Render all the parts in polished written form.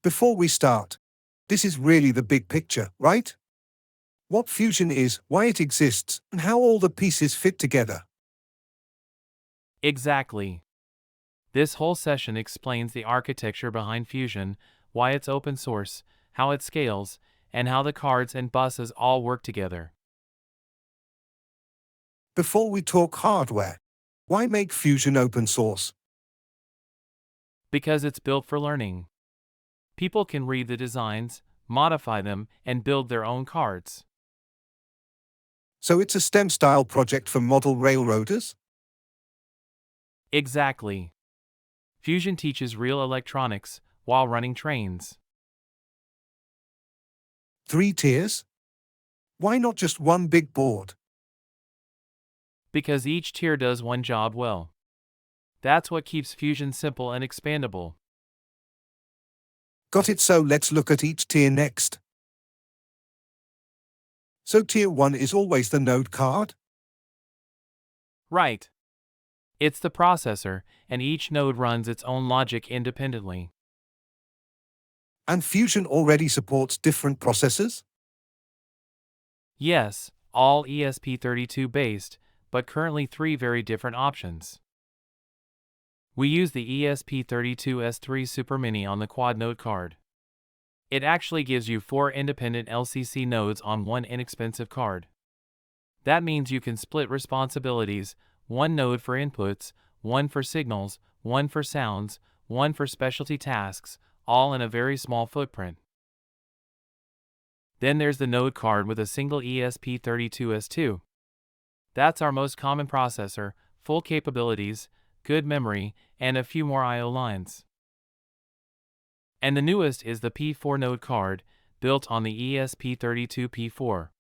Before we start, this is really the big picture, right? What Fusion is, why it exists, and how all the pieces fit together. Exactly. This whole session explains the architecture behind Fusion, why it's open source, how it scales, and how the cards and buses all work together. Before we talk hardware, why make Fusion open source? Because it's built for learning. People can read the designs, modify them, and build their own cards. So it's a STEM-style project for model railroaders? Exactly. Fusion teaches real electronics while running trains. 3 tiers? Why not just one big board? Because each tier does one job well. That's what keeps Fusion simple and expandable. Got it, so let's look at each tier next. So tier 1 is always the node card? Right. It's the processor, and each node runs its own logic independently. And Fusion already supports different processors? Yes, all ESP32 based, but currently 3 very different options. We use the ESP32S3 Super Mini on the quad node card. It actually gives you 4 independent LCC nodes on one inexpensive card. That means you can split responsibilities, one node for inputs, one for signals, one for sounds, one for specialty tasks, all in a very small footprint. Then there's the node card with a single ESP32S2. That's our most common processor, full capabilities, good memory, and a few more I/O lines. And the newest is the P4 node card, built on the ESP32P4.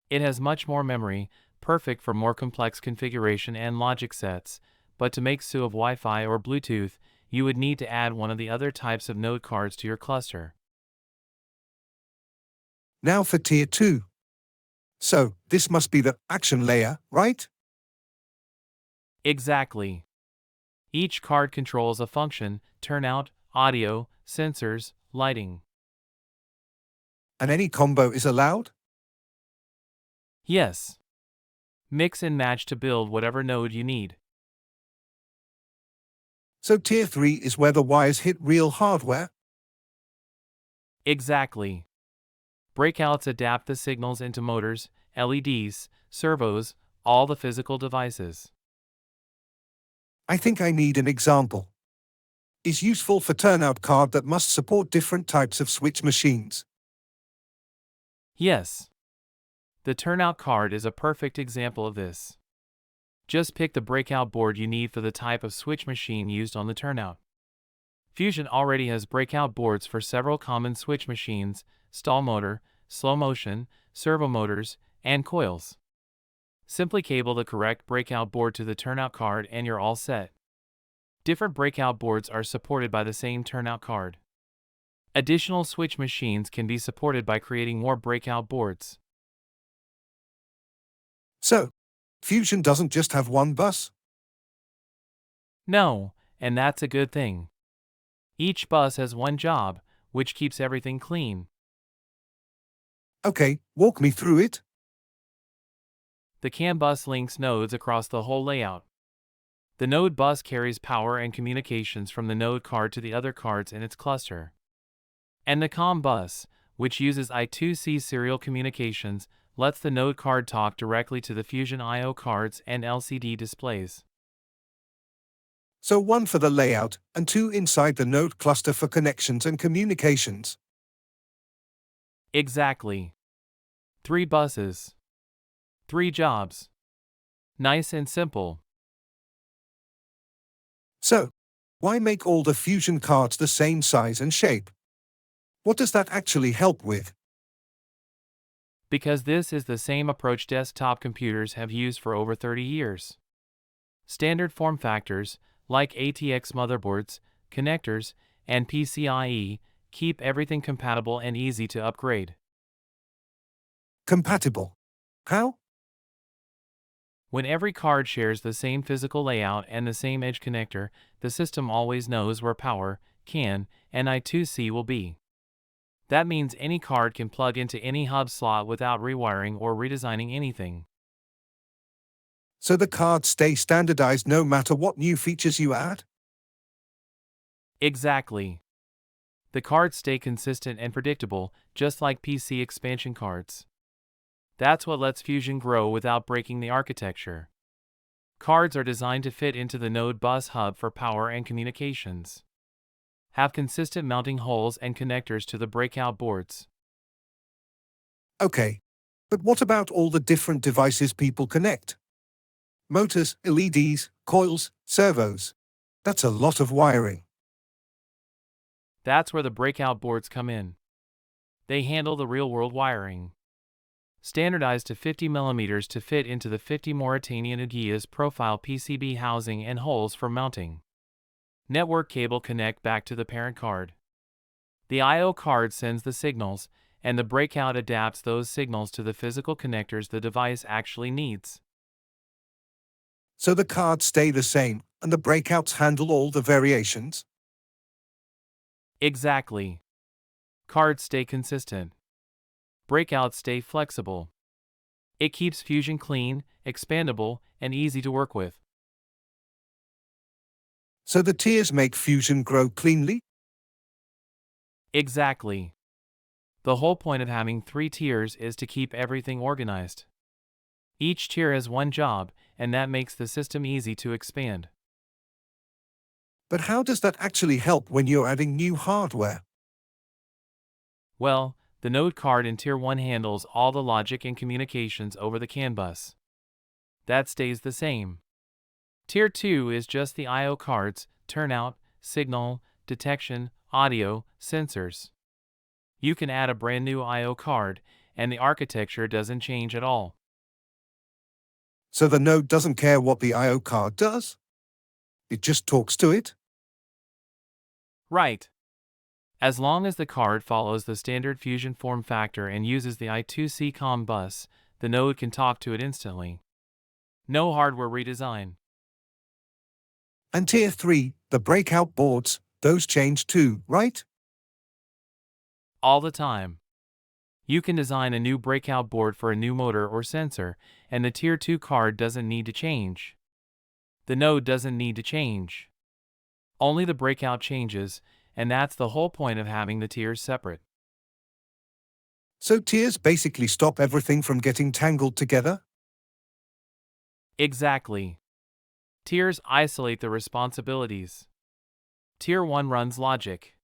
It has much more memory, perfect for more complex configuration and logic sets, but to make use of Wi-Fi or Bluetooth, you would need to add one of the other types of node cards to your cluster. Now for tier 2. So, this must be the action layer, right? Exactly. Each card controls a function, turnout, audio, sensors, lighting. And any combo is allowed? Yes. Mix and match to build whatever node you need. So tier 3 is where the wires hit real hardware? Exactly. Breakouts adapt the signals into motors, LEDs, servos, all the physical devices. I think I need an example. Is useful for turnout card that must support different types of switch machines. Yes. The turnout card is a perfect example of this. Just pick the breakout board you need for the type of switch machine used on the turnout. Fusion already has breakout boards for several common switch machines, stall motor, slow motion, servo motors, and coils. Simply cable the correct breakout board to the turnout card and you're all set. Different breakout boards are supported by the same turnout card. Additional switch machines can be supported by creating more breakout boards. So, Fusion doesn't just have one bus? No, and that's a good thing. Each bus has one job, which keeps everything clean. Okay, walk me through it. The CAN bus links nodes across the whole layout. The node bus carries power and communications from the node card to the other cards in its cluster. And the COM bus, which uses I2C serial communications, lets the node card talk directly to the Fusion I/O cards and LCD displays. So one for the layout, and 2 inside the node cluster for connections and communications. Exactly. 3 buses. 3 jobs. Nice and simple. So, why make all the Fusion cards the same size and shape? What does that actually help with? Because this is the same approach desktop computers have used for over 30 years. Standard form factors, like ATX motherboards, connectors, and PCIe, keep everything compatible and easy to upgrade. Compatible. How? When every card shares the same physical layout and the same edge connector, the system always knows where power, CAN, and I2C will be. That means any card can plug into any hub slot without rewiring or redesigning anything. So the cards stay standardized no matter what new features you add? Exactly. The cards stay consistent and predictable, just like PC expansion cards. That's what lets Fusion grow without breaking the architecture. Cards are designed to fit into the node bus hub for power and communications. Have consistent mounting holes and connectors to the breakout boards. Okay. But what about all the different devices people connect? Motors, LEDs, coils, servos. That's a lot of wiring. That's where the breakout boards come in. They handle the real-world wiring. Standardized to 50 mm to fit into the 50 Mauritanian Aguias profile PCB housing and holes for mounting. Network cable connect back to the parent card. The I/O card sends the signals, and the breakout adapts those signals to the physical connectors the device actually needs. So the cards stay the same, and the breakouts handle all the variations? Exactly. Cards stay consistent. Breakouts stay flexible. It keeps Fusion clean, expandable, and easy to work with. So the tiers make Fusion grow cleanly? Exactly. The whole point of having 3 tiers is to keep everything organized. Each tier has one job, and that makes the system easy to expand. But how does that actually help when you're adding new hardware? Well, the node card in Tier 1 handles all the logic and communications over the CAN bus. That stays the same. Tier 2 is just the I/O cards, turnout, signal, detection, audio, sensors. You can add a brand new I/O card, and the architecture doesn't change at all. So the node doesn't care what the I/O card does? It just talks to it? Right. As long as the card follows the standard Fusion form factor and uses the I2C COM bus, the node can talk to it instantly. No hardware redesign. And Tier 3, the breakout boards, those change too, right? All the time. You can design a new breakout board for a new motor or sensor, and the Tier 2 card doesn't need to change. The node doesn't need to change. Only the breakout changes, and that's the whole point of having the tiers separate. So tiers basically stop everything from getting tangled together? Exactly. Tiers isolate the responsibilities. Tier 1 runs logic.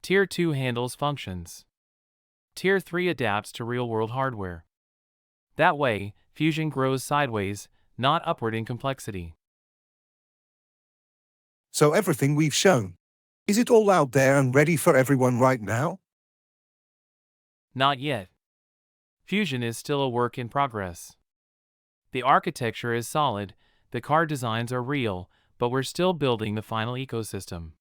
Tier 2 handles functions. Tier 3 adapts to real-world hardware. That way, Fusion grows sideways, not upward in complexity. So everything we've shown, is it all out there and ready for everyone right now? Not yet. Fusion is still a work in progress. The architecture is solid, the card designs are real, but we're still building the final ecosystem.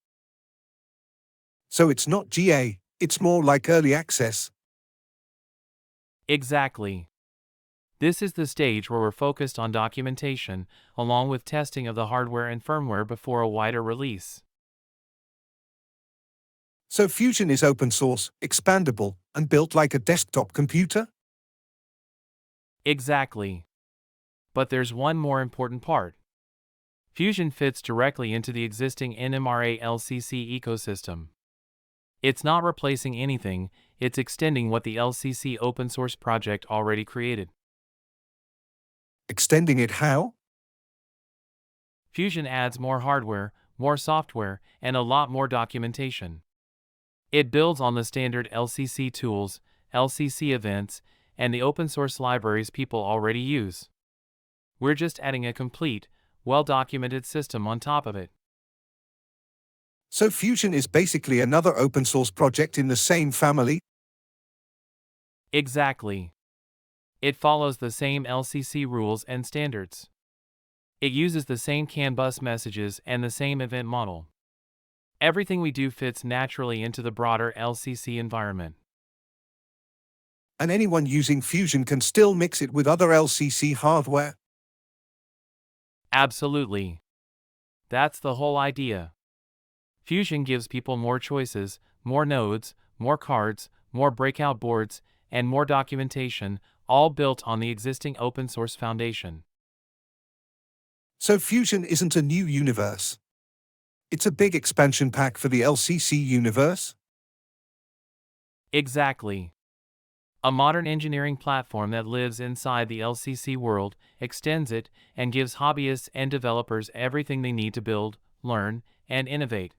So it's not GA, it's more like early access. Exactly. This is the stage where we're focused on documentation, along with testing of the hardware and firmware before a wider release. So Fusion is open source, expandable, and built like a desktop computer? Exactly. But there's one more important part. Fusion fits directly into the existing NMRA LCC ecosystem. It's not replacing anything, it's extending what the LCC open source project already created. Extending it how? Fusion adds more hardware, more software, and a lot more documentation. It builds on the standard LCC tools, LCC events, and the open source libraries people already use. We're just adding a complete, well-documented system on top of it. So Fusion is basically another open source project in the same family? Exactly. It follows the same LCC rules and standards. It uses the same CAN bus messages and the same event model. Everything we do fits naturally into the broader LCC environment. And anyone using Fusion can still mix it with other LCC hardware? Absolutely. That's the whole idea. Fusion gives people more choices, more nodes, more cards, more breakout boards, and more documentation, all built on the existing open source foundation. So Fusion isn't a new universe. It's a big expansion pack for the LCC universe? Exactly. A modern engineering platform that lives inside the LCC world, extends it, and gives hobbyists and developers everything they need to build, learn, and innovate.